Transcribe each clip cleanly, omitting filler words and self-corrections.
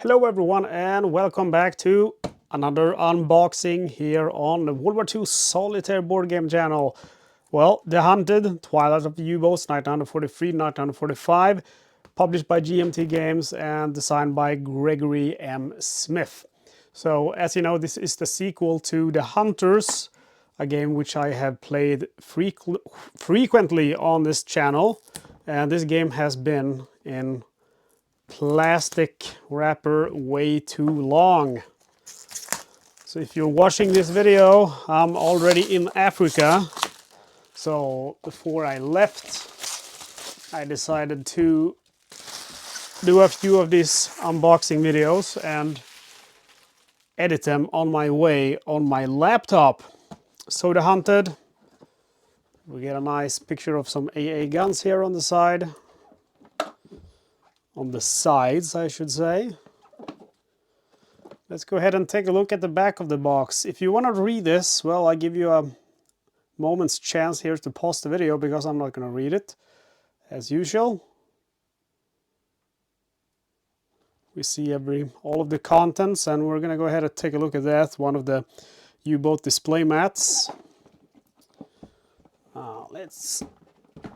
Hello everyone and welcome back to another unboxing here on the World War II Solitaire board game channel. Well, The Hunted, Twilight of the U-Boats, 1943-1945, published by GMT Games and designed by Gregory M. Smith. So, as you know, this is the sequel to The Hunters, a game which I have played frequently on this channel. And this game has been in plastic wrapper way too long. So if you're watching this video, I'm already in Africa. So before I left, I decided to do a few of these unboxing videos and edit them on my way on my laptop. So The Hunted, we get a nice picture of some AA guns here on the side. On the sides, I should say. Let's go ahead and take a look at the back of the box. If you want to read this, well, I give you a moment's chance here to pause the video because I'm not going to read it. As usual, we see all of the contents, and we're going to go ahead and take a look at that. One of the U-boat display mats. Let's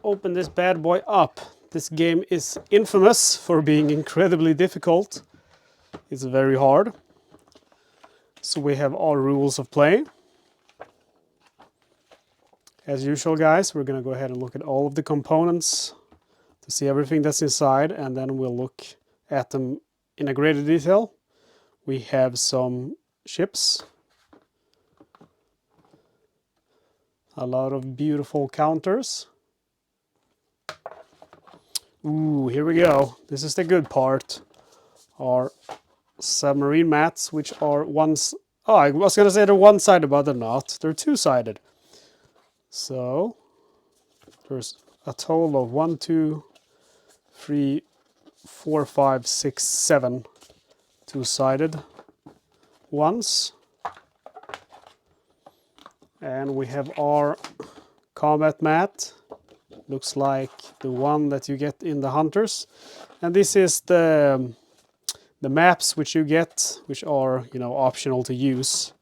open this bad boy up. This game is infamous for being incredibly difficult. It's very hard. So we have all rules of play. As usual, guys, we're going to go ahead and look at all of the components to see everything that's inside, and then we'll look at them in a greater detail. We have some ships. A lot of beautiful counters. Ooh, here we go. This is the good part. Our submarine mats, which are I was going to say they're one-sided, but they're not. They're two-sided. So, there's a total of 1, 2, 3, 4, 5, 6, 7 two-sided ones. And we have our combat mat. Looks like the one that you get in the Hunters. And this is the maps which you get, which are, optional to use.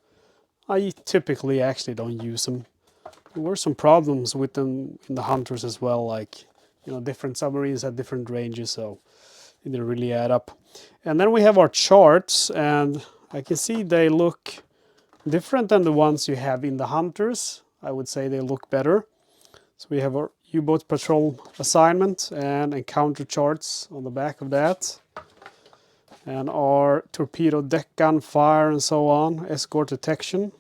I typically actually don't use them. There were some problems with them in the Hunters as well, like, different submarines had different ranges, so it didn't really add up. And then we have our charts, and I can see they look different than the ones you have in the Hunters. I would say they look better. So we have our U-boat patrol assignment and encounter charts on the back of that. And our torpedo deck gun fire and so on, escort detection.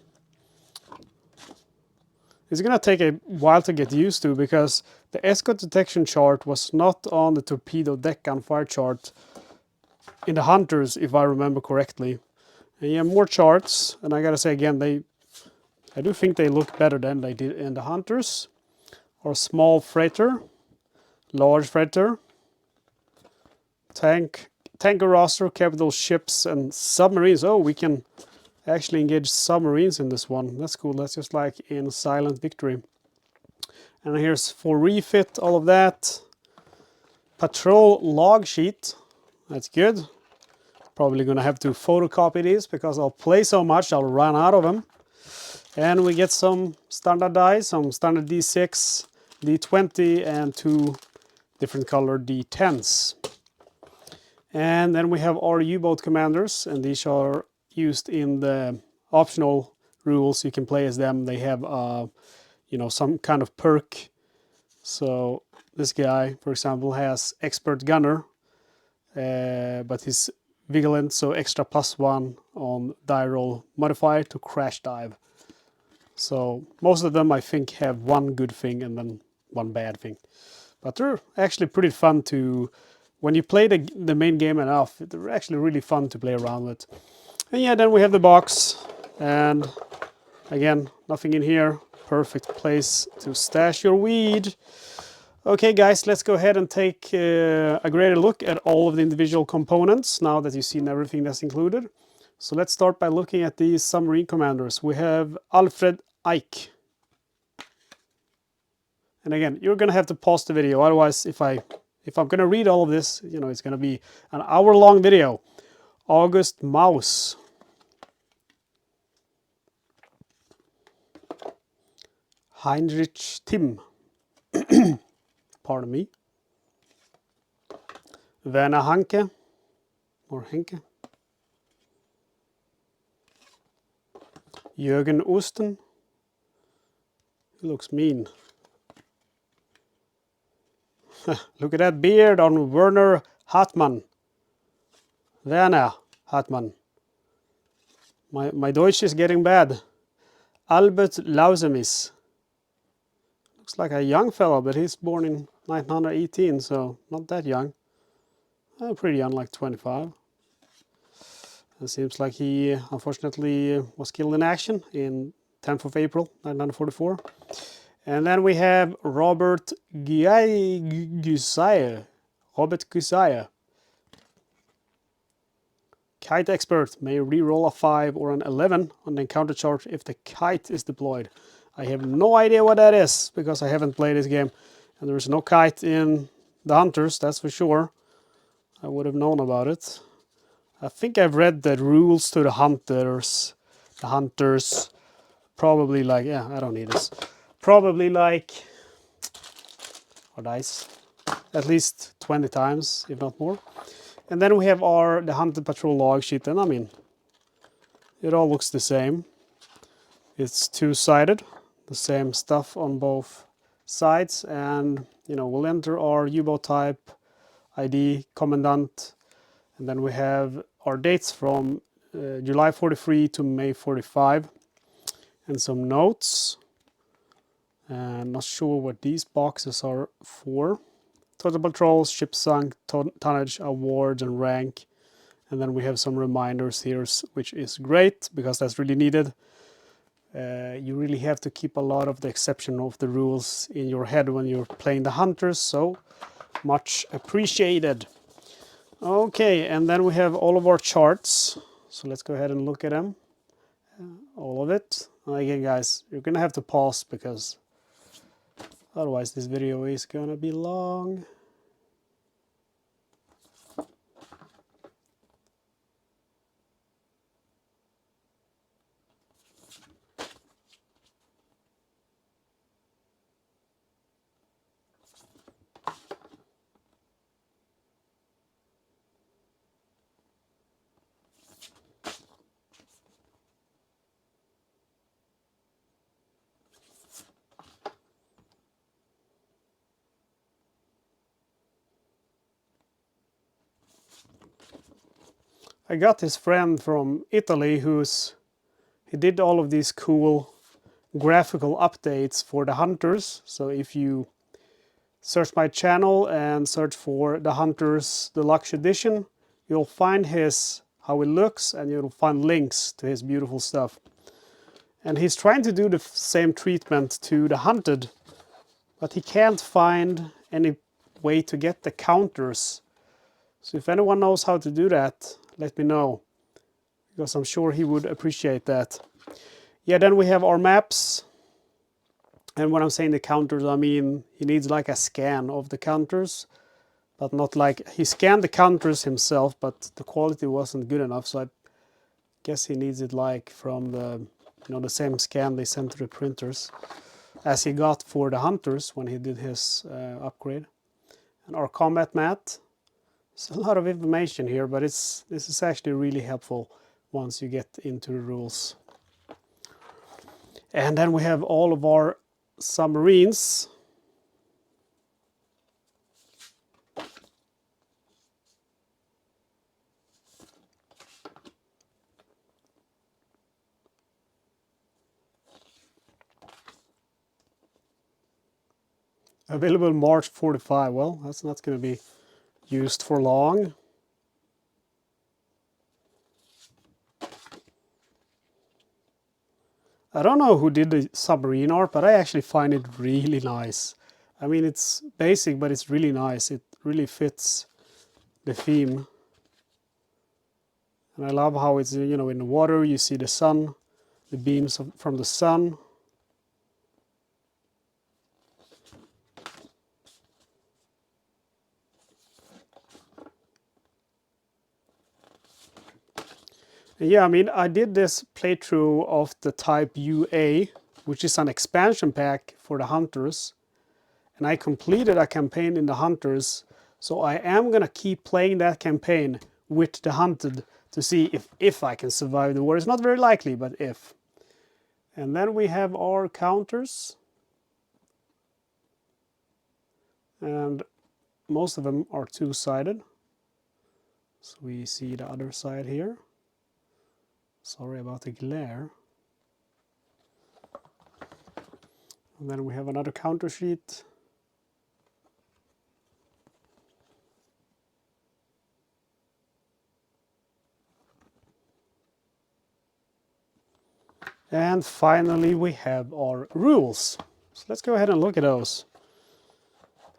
It's going to take a while to get used to because the escort detection chart was not on the torpedo deck gun fire chart in the Hunters, if I remember correctly. And you have more charts, and I gotta say again, I do think they look better than they did in the Hunters. Or small freighter, large freighter, tanker roster, capital ships, and submarines. Oh, we can actually engage submarines in this one. That's cool. That's just like in Silent Victory. And here's for refit, all of that. Patrol log sheet. That's good. Probably gonna have to photocopy these because I'll play so much I'll run out of them. And we get some standard dice, some standard D6, D20, and 2 different color D10s. And then we have our U-boat commanders, and these are used in the optional rules. You can play as them. They have, some kind of perk. So this guy, for example, has expert gunner, but he's vigilant, so extra +1 on die roll modifier to crash dive. So most of them, I think, have one good thing and then one bad thing. But they're actually pretty fun to, when you play the main game enough, they're actually really fun to play around with. And yeah, then we have the box. And again, nothing in here. Perfect place to stash your weed. Okay, guys, let's go ahead and take a greater look at all of the individual components now that you've seen everything that's included. So let's start by looking at these submarine commanders. We have Alfred Ike. And again, you're going to have to pause the video. Otherwise, if I'm going to read all of this, it's going to be an hour-long video. August Mouse. Heinrich Tim. Pardon me. Werner Hanke. Or Henke. Jürgen Osten. He looks mean. Look at that beard on Werner Hartmann. Werner Hartmann. My Deutsch is getting bad. Albert Lausemis. Looks like a young fellow, but he's born in 1918, so not that young. Pretty young, like 25. It seems like he unfortunately was killed in action in 10th of April 1944. And then we have Robert Gusaye. Robert Gusaye. Kite expert may re-roll a 5 or an 11 on the encounter chart if the kite is deployed. I have no idea what that is because I haven't played this game. And there is no kite in the Hunters, that's for sure. I would have known about it. I think I've read the rules to the Hunters. The Hunters probably like, yeah, I don't need this. Probably like, or dice, at least 20 times, if not more. And then we have the Hunted Patrol log sheet, and I mean, it all looks the same. It's two-sided, the same stuff on both sides, and you know, we'll enter our U-boat type, ID, commandant, and then we have our dates from July 43 to May 45, and some notes. And not sure what these boxes are for. Total patrols, ship sunk, tonnage, awards, and rank. And then we have some reminders here, which is great because that's really needed. You really have to keep a lot of the exception of the rules in your head when you're playing the Hunters, so much appreciated. Okay, and then we have all of our charts. So let's go ahead and look at them. All of it. Again, guys, you're gonna have to pause because otherwise this video is gonna be long. I got this friend from Italy he did all of these cool graphical updates for the Hunters. So if you search my channel and search for the Hunters Deluxe Edition, you'll find how it looks, and you'll find links to his beautiful stuff. And he's trying to do the same treatment to the Hunted, but he can't find any way to get the counters. So if anyone knows how to do that, let me know, because I'm sure he would appreciate that. Yeah, then we have our maps. And when I'm saying the counters, I mean he needs like a scan of the counters, but not like, he scanned the counters himself, but the quality wasn't good enough, so I guess he needs it like from the same scan they sent to the printers as he got for the Hunters when he did his upgrade. And our combat mat. There's a lot of information here, but this is actually really helpful once you get into the rules. And then we have all of our submarines. Available March 45. Well, that's not going to be used for long. I don't know who did the submarine art, but I actually find it really nice. I mean, it's basic, but it's really nice. It really fits the theme. And I love how it's, in the water, you see the sun, the beams from the sun. And yeah, I mean, I did this playthrough of the type UA, which is an expansion pack for the Hunters. And I completed a campaign in the Hunters, so I am gonna keep playing that campaign with the Hunted to see if I can survive the war. It's not very likely, but if. And then we have our counters. And most of them are two-sided. So we see the other side here. Sorry about the glare. And then we have another counter sheet. And finally we have our rules. So let's go ahead and look at those.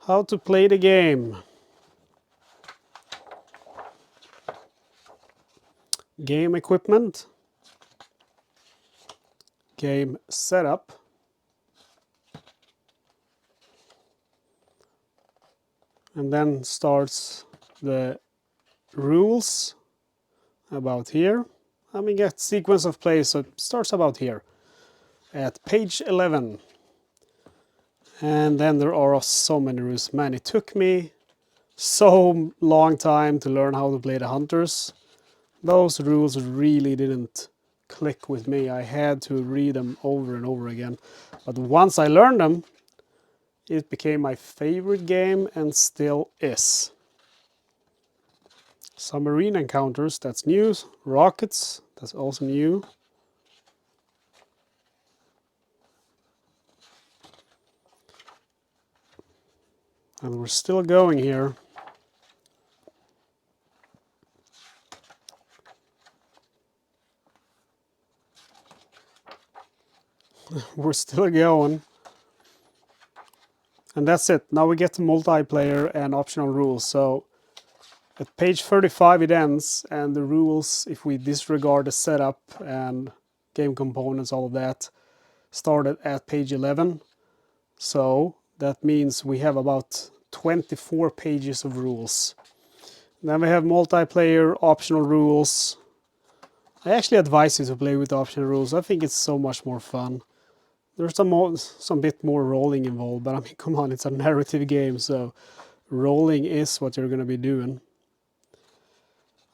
How to play the game. Game equipment. Game setup. And then starts the rules about here. I mean, get sequence of play, so it starts about here at page 11. And then there are so many rules. Man, it took me so long time to learn how to play the Hunters. Those rules really didn't click with me. I had to read them over and over again. But once I learned them, it became my favorite game and still is. Submarine encounters, that's new. Rockets, that's also new. And we're still going here. We're still going. And that's it. Now we get to multiplayer and optional rules. So at page 35 it ends, and the rules, if we disregard the setup and game components, all of that, started at page 11. So that means we have about 24 pages of rules. Then we have multiplayer optional rules. I actually advise you to play with optional rules. I think it's so much more fun. There's some bit more rolling involved, but I mean, come on, it's a narrative game, so rolling is what you're going to be doing.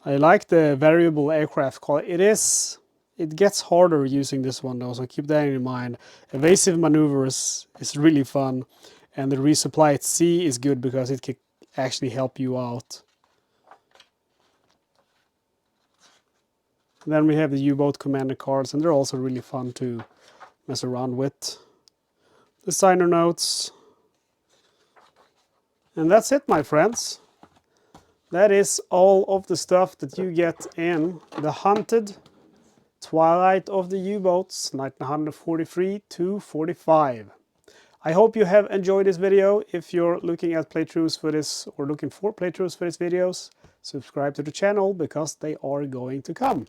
I like the variable aircraft call. It gets harder using this one though, so keep that in mind. Evasive maneuvers is really fun, and the resupply at sea is good because it can actually help you out. And then we have the U-boat commander cards, and they're also really fun to mess around with. Designer notes. And that's it, my friends. That is all of the stuff that you get in the Hunted Twilight of the U-Boats, 1943 to 45. I hope you have enjoyed this video. If you're looking at playthroughs for this, or looking for playthroughs for these videos, subscribe to the channel because they are going to come.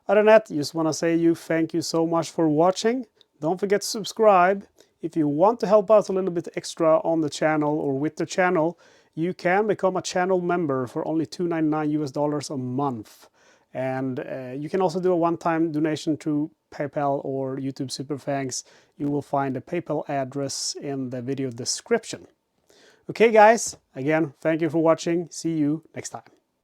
Other than that, just want to say thank you so much for watching. Don't forget to subscribe. If you want to help out a little bit extra on the channel or with the channel, you can become a channel member for only $2.99 US a month. And you can also do a one-time donation to PayPal or YouTube Super Thanks. You will find the PayPal address in the video description. Okay guys, again, thank you for watching. See you next time.